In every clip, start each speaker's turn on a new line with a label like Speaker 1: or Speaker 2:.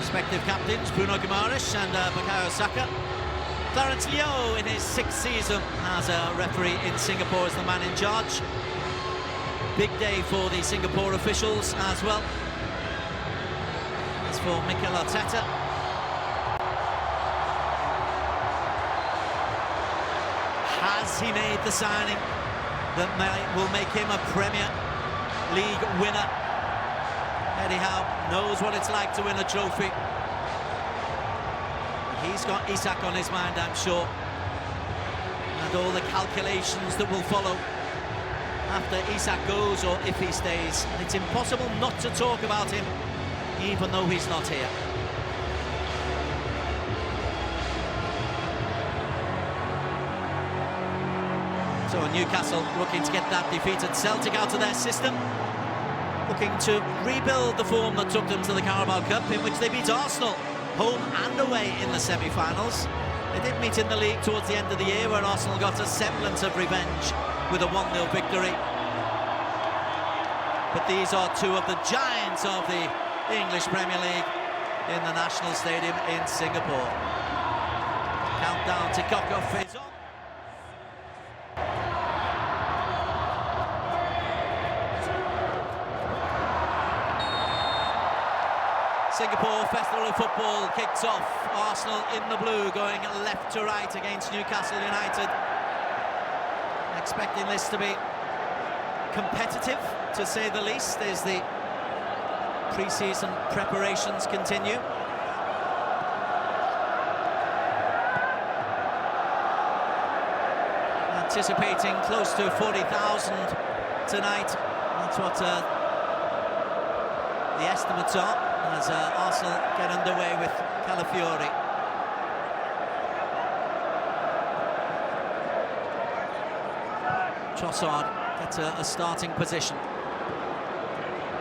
Speaker 1: respective captains, Bruno Guimaraes and Bukayo Saka. Clarence Leo, in his 6th season as a referee in Singapore, is the man in charge. Big day for the Singapore officials as well. As for Mikel Arteta, has he made the signing that will make him a Premier League winner? Eddie Howe knows what it's like to win a trophy. He's got Isak on his mind, I'm sure, and all the calculations that will follow after Isak goes or if he stays. And it's impossible not to talk about him, even though he's not here. So Newcastle looking to get that defeated Celtic out of their system, looking to rebuild the form that took them to the Carabao Cup, in which they beat Arsenal home and away in the semi-finals. They did meet in the league towards the end of the year, where Arsenal got a semblance of revenge with a 1-0 victory. But these are two of the giants of the English Premier League in the National Stadium in Singapore. Countdown to kickoff is on. Singapore Festival of Football kicks off. Arsenal in the blue, going left to right against Newcastle United. Expecting this to be competitive, to say the least, as the pre-season preparations continue. Anticipating close to 40,000 tonight. That's what the estimates are, as Arsenal get underway with Calafiori. Trossard gets a starting position.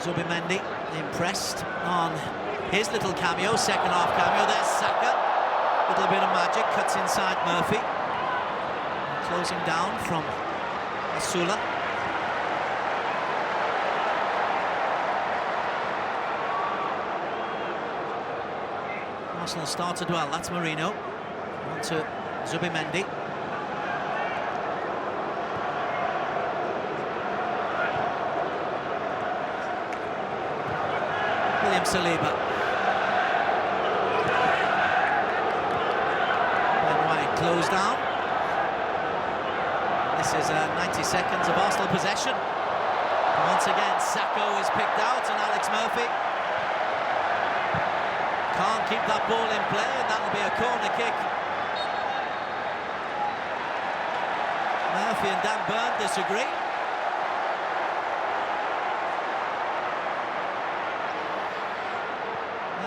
Speaker 1: Zubimendi impressed on his little cameo, second half cameo. There's Saka, little bit of magic, cuts inside Murphy. And closing down from Asula. Arsenal started well, that's Marino. On to Zubimendi. William Saliba. Ben White closed down. This is 90 seconds of Arsenal possession. And once again, Sacco is picked out, and Alex Murphy can't keep that ball in play, and that'll be a corner kick. Murphy and Dan Burn disagree.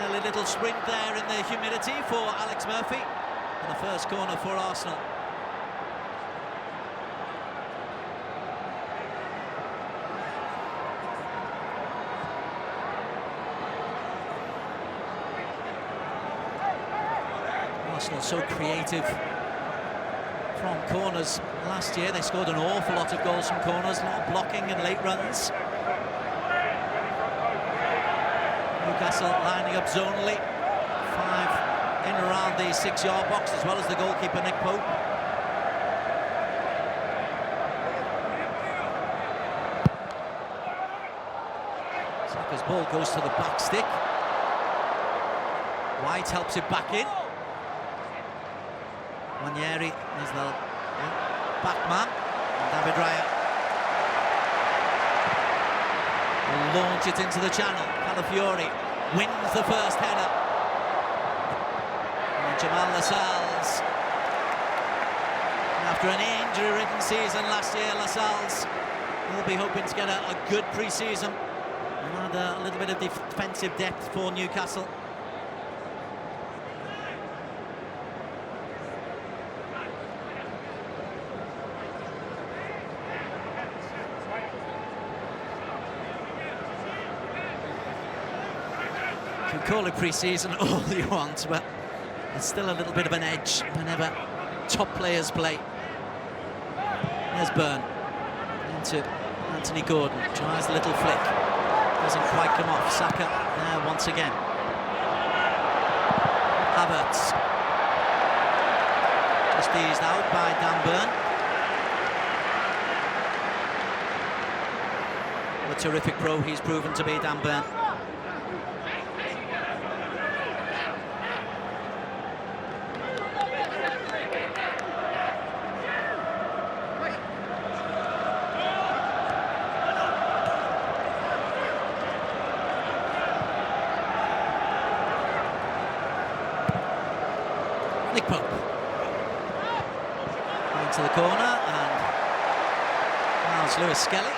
Speaker 1: Early little sprint there in the humidity for Alex Murphy, and the first corner for Arsenal. Arsenal so creative from corners. Last year they scored an awful lot of goals from corners, a lot of blocking and late runs. Newcastle lining up zonally, 5 in around the 6-yard box, as well as the goalkeeper Nick Pope. Saka's ball goes to the back stick. White helps it back in. Ranieri is the back man, and David Raya will launch it into the channel. Calafiori wins the first header, and Jamal Lascelles, after an injury-ridden season last year, Lascelles will be hoping to get a good pre-season and add a little bit of defensive depth for Newcastle. You can call it pre-season all you want, but there's still a little bit of an edge whenever top players play. There's Byrne into Anthony Gordon, tries a little flick, doesn't quite come off. Saka there once again. Havertz. Just eased out by Dan Burn. A terrific pro he's proven to be, Dan Burn. Nick Pope into the corner, and now it's Lewis Skelly.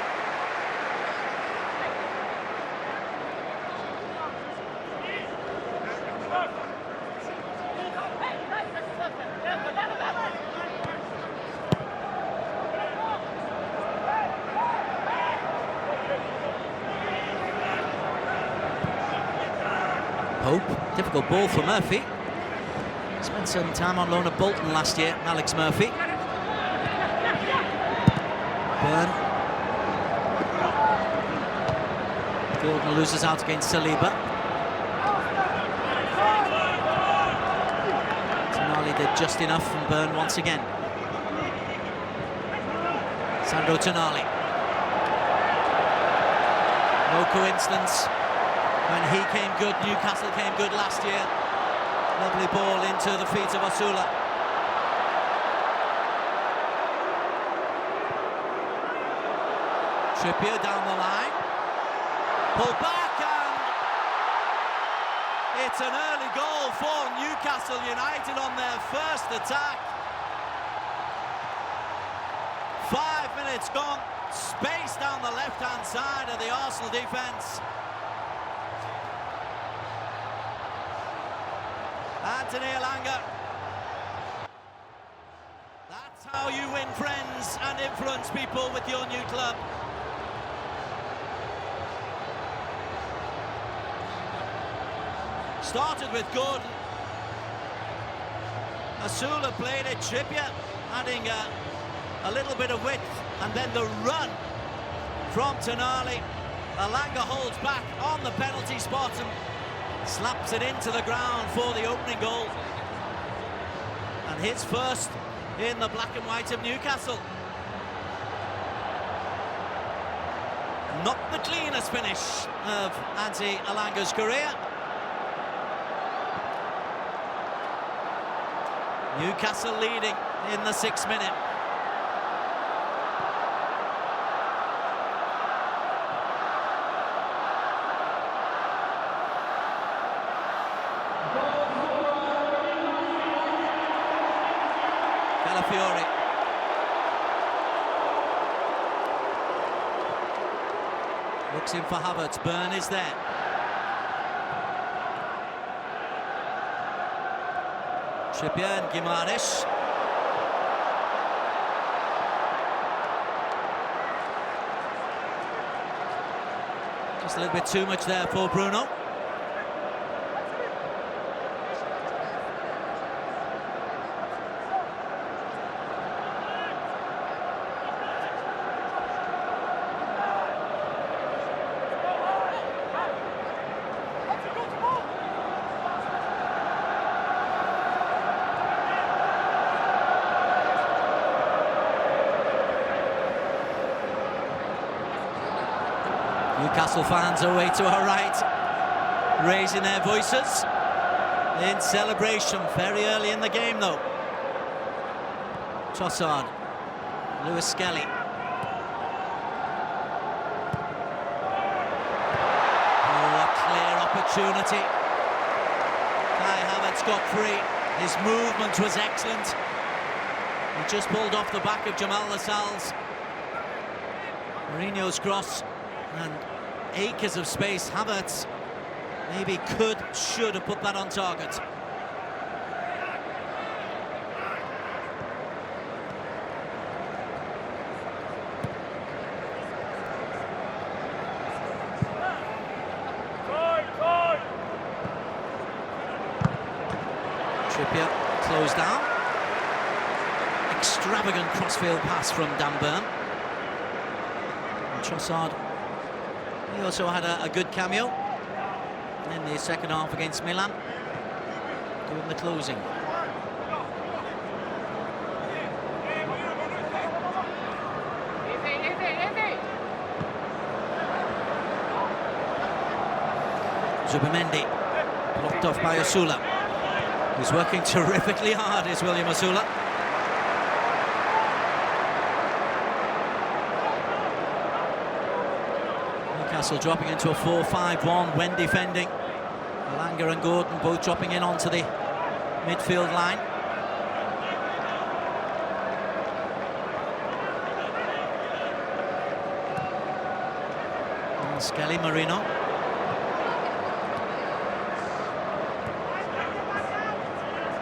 Speaker 1: Pope, difficult ball for Murphy. Spent some time on loan at Bolton last year, Alex Murphy. Burn. Gordon loses out against Saliba. Tonali did just enough from Burn once again. Sandro Tonali. No coincidence. When he came good, Newcastle came good last year. Lovely ball into the feet of Osula. Trippier down the line. Pulled back, and it's an early goal for Newcastle United on their first attack. 5 minutes gone. Space down the left-hand side of the Arsenal defence. Anthony Elanga. That's how you win friends and influence people with your new club. Started with Gordon. Osula played it, Trippier adding a little bit of width, and then the run from Tonali. Elanga holds back on the penalty spot and slaps it into the ground for the opening goal. And his first in the black and white of Newcastle. Not the cleanest finish of Anthony Elanga's career. Newcastle leading in the 6th minute. Fiore. Looks in for Havertz. Burn is there. Trippier and Guimaraes. Just a little bit too much there for Bruno. Newcastle fans away to our right, raising their voices in celebration very early in the game though. Trossard, Lewis Skelly. Oh, a clear opportunity. Kai Havertz got free. His movement was excellent. He just pulled off the back of Jamal Lascelles. Mourinho's cross, and acres of space. Havertz maybe should have put that on target. Trippier closed down. Extravagant crossfield pass from Dan Burn. And Trossard, he also had a good cameo in the second half against Milan. doing the closing. Zubimendi, blocked off by Osula. He's working terrifically hard, is William Osula. Newcastle dropping into a 4-5-1 when defending. Alanga and Gordon both dropping in onto the midfield line. And Skelly Marino.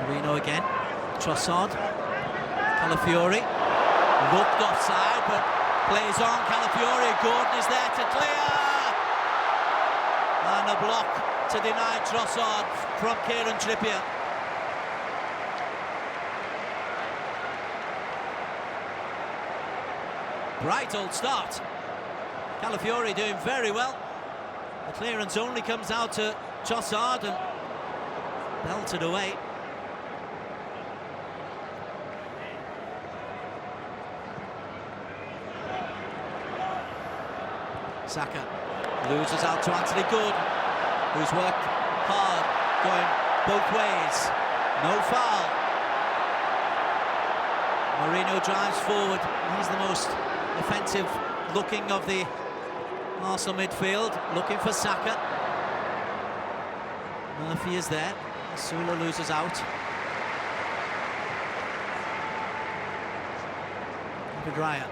Speaker 1: Marino again. Trossard. Calafiori. Looked offside, but plays on. Calafiori. Gordon is there to clear. And a block to deny Trossard from Kieran Trippier. Bright old start. Calafiori doing very well. The clearance only comes out to Trossard and belted away. Saka loses out to Anthony Gordon, who's worked hard, going both ways. No foul. Marino drives forward. He's the most offensive looking of the Arsenal midfield, looking for Saka. Murphy is there. Sula loses out. David Raya.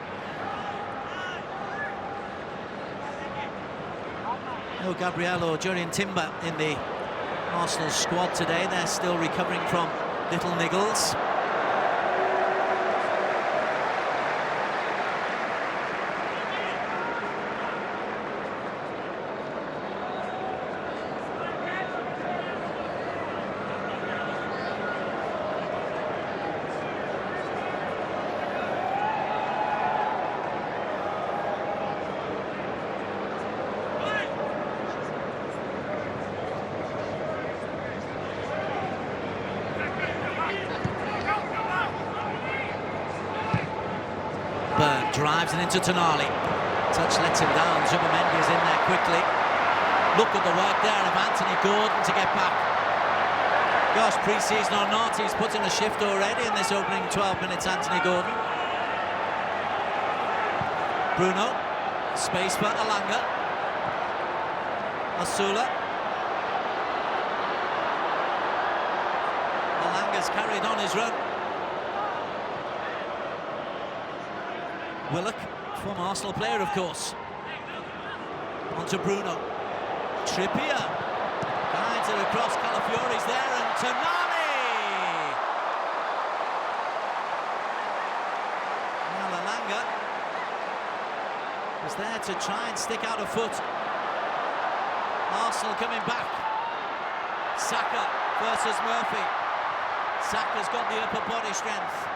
Speaker 1: No Gabriel or Jurrien Timber in the Arsenal squad today. They're still recovering from little niggles. Drives it into Tonali. Touch lets him down. Zubimendi is in there quickly. Look at the work there of Anthony Gordon to get back. Gosh, pre-season or not, he's put in a shift already in this opening 12 minutes, Anthony Gordon. Bruno. Space for Alanga. Osula. Alanga's carried on his run. Willock, former Arsenal player, of course. On to Bruno. Trippier. Guides it across. Calafiori's there, and Tonali! Now Alanga was there to try and stick out a foot. Arsenal coming back. Saka versus Murphy. Saka's got the upper body strength.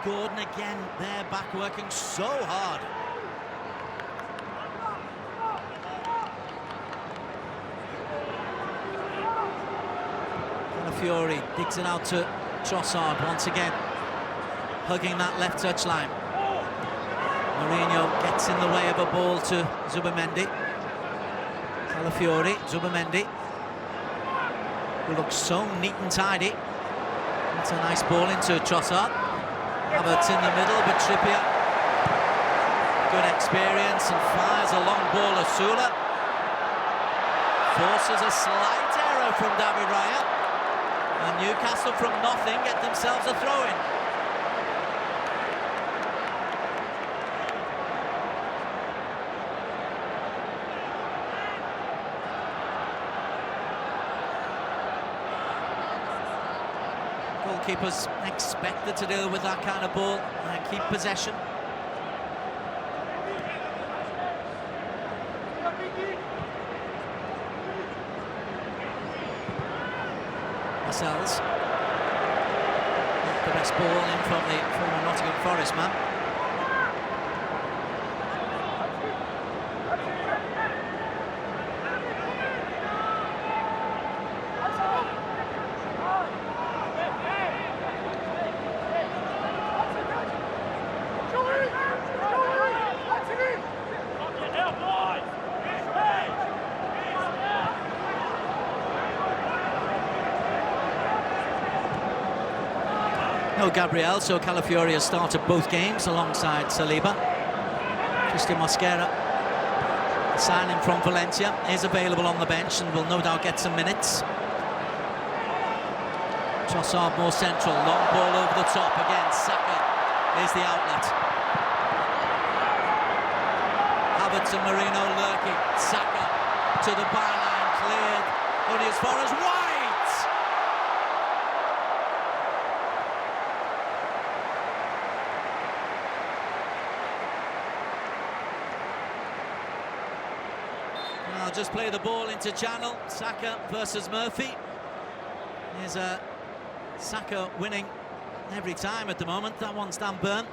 Speaker 1: Gordon again there, back working so hard. Calafiori digs it out to Trossard once again, hugging that left touchline. Mourinho gets in the way of a ball to Zubimendi. Calafiori, Zubimendi, who looks so neat and tidy. That's a nice ball into Trossard. Havertz in the middle, but Trippier, good experience, and fires a long ball. Osula forces a slight error from David Raya, and Newcastle from nothing get themselves a throw-in. Goalkeepers expected to deal with that kind of ball and keep possession. Lascelles. The best ball in from the former Nottingham Forest man. No Gabriel, so Calafiori has started both games alongside Saliba. Christian Mosquera, signing from Valencia, is available on the bench and will no doubt get some minutes. Trossard more central, long ball over the top again. Saka is the outlet. Havertz and Marino lurking. Saka to the byline, cleared only as far as White. I'll just play the ball into channel. Saka versus Murphy. Here's Saka winning every time at the moment. That one's Dan Burn.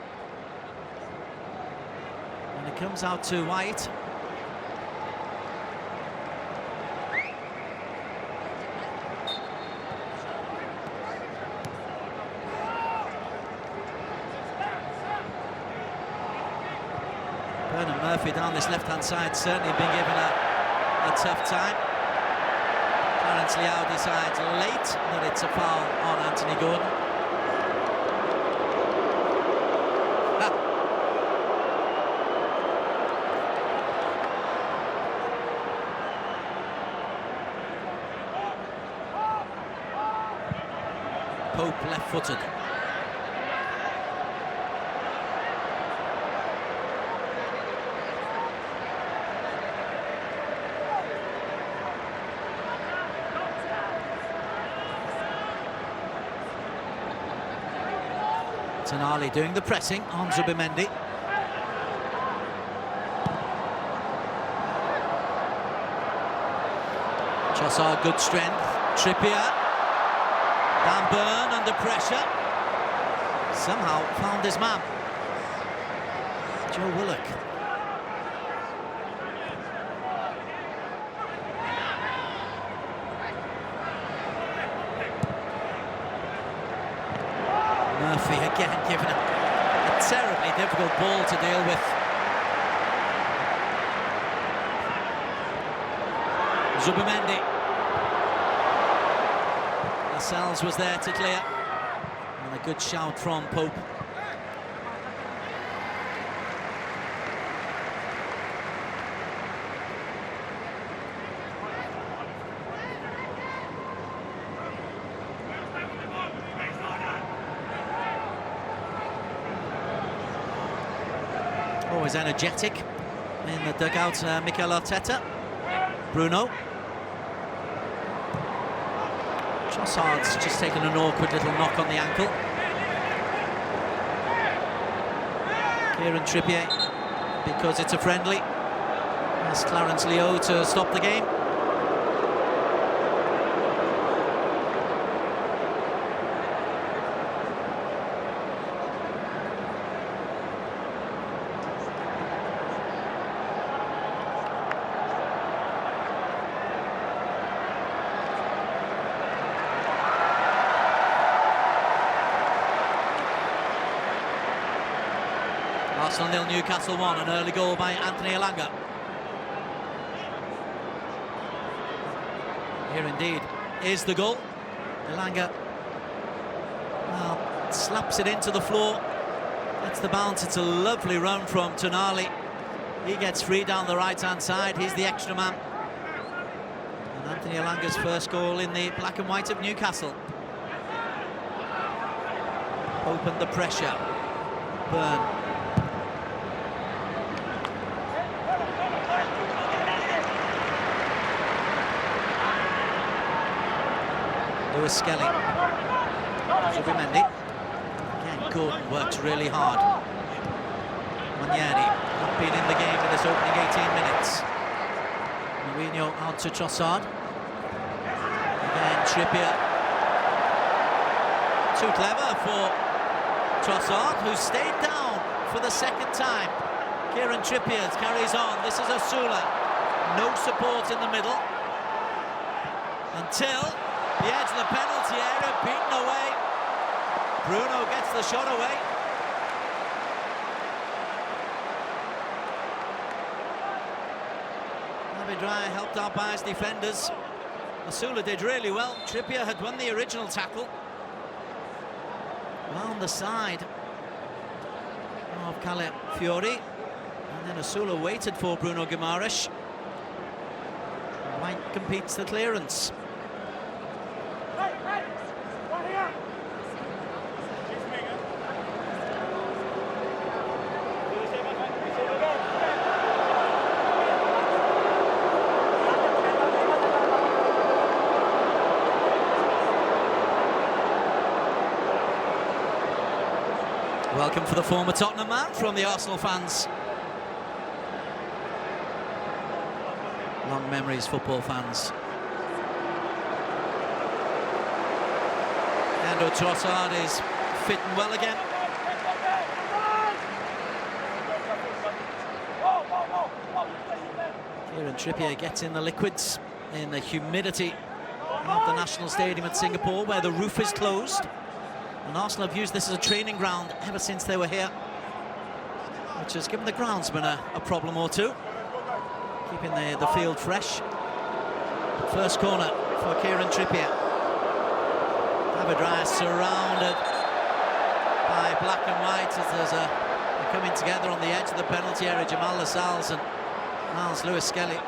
Speaker 1: And it comes out to White. Burn and Murphy down this left-hand side certainly been given a tough time. Clarence Leao decides late that it's a foul on Anthony Gordon. Pope left-footed. Tonali doing the pressing on Zubimendi. Trossard, good strength. Trippier. Dan Burn under pressure. Somehow found his man. Joe Willock. Murphy again given a terribly difficult ball to deal with. Zubimendi. Lascelles was there to clear. And a good shout from Pope. Always energetic in the dugout, Mikel Arteta. Bruno. Trossard's just taken an awkward little knock on the ankle. Kieran Trippier, because it's a friendly. That's Clarence Leao to stop the game. Arsenal 0, Newcastle 1, an early goal by Anthony Elanga. Here indeed is the goal. Elanga, well, slaps it into the floor. Gets the bounce. It's a lovely run from Tonali. He gets free down the right-hand side. He's the extra man. And Anthony Elanga's first goal in the black and white of Newcastle. Opened the pressure. Burn. Lewis Skelly. Zubimendi. Again, Gordon works really hard. Manieri not been in the game in this opening 18 minutes. Mourinho out to Trossard. Again, Trippier. Too clever for Trossard, who stayed down for the second time. Kieran Trippier carries on. This is Osula. No support in the middle. Until the edge of the penalty area, beaten away. Bruno gets the shot away. David Raya helped out by his defenders. Osula did really well. Trippier had won the original tackle. round the side of Calafiori, and then Asula waited for Bruno Guimaraes. White competes the clearance. Welcome for the former Tottenham man from the Arsenal fans. Long memories, football fans. Leandro Trossard is fit and well again. Kieran Trippier gets in the liquids in the humidity of the National Stadium at Singapore, where the roof is closed. And Arsenal have used this as a training ground ever since they were here, which has given the groundsman a problem or two, keeping the field fresh. First corner for Kieran Trippier. David Raya surrounded by black and white as there's a coming together on the edge of the penalty area. Jamal Lascelles and Miles Lewis-Skelly.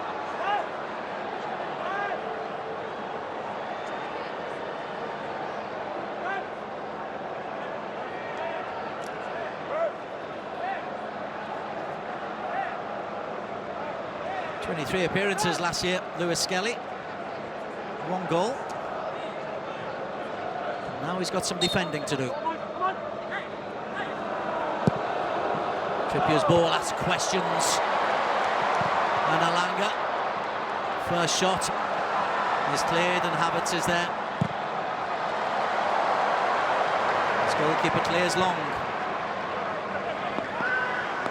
Speaker 1: Three appearances last year, Lewis-Skelly. 1 goal. Now he's got some defending to do. Trippier's ball asks questions. And Alanga. First shot is cleared and Havertz is there. His goalkeeper clears long.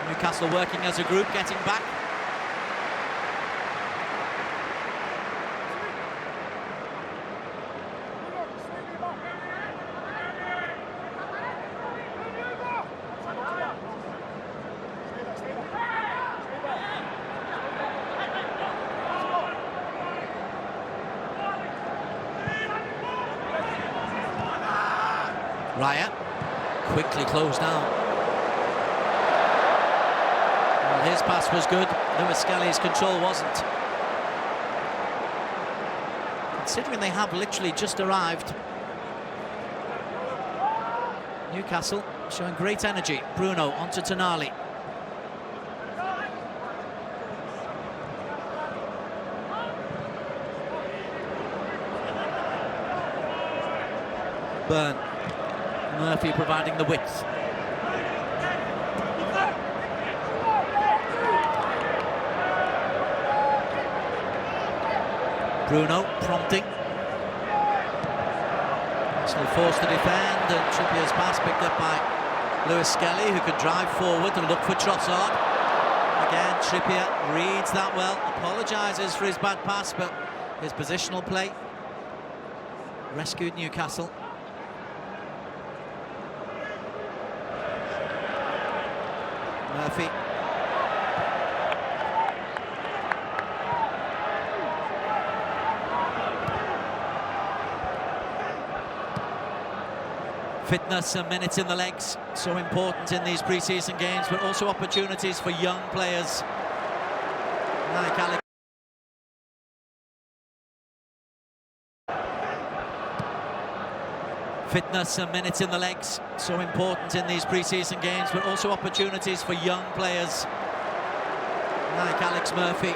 Speaker 1: Newcastle working as a group, getting back. Raya quickly closed down. Well, his pass was good. Lewis-Skelly's control wasn't. Considering they have literally just arrived. Newcastle showing great energy. Bruno onto Tonali. Burn. Murphy providing the width. Bruno prompting. Arsenal forced to defend, and Trippier's pass picked up by Lewis-Skelly, who could drive forward and look for Trossard. Again, Trippier reads that well, apologises for his bad pass, but his positional play rescued Newcastle. Murphy. Fitness and minutes in the legs, so important in these pre-season games, but also opportunities for young players like Alex. Fitness and minutes in the legs, so important in these pre-season games, but also opportunities for young players like Alex Murphy.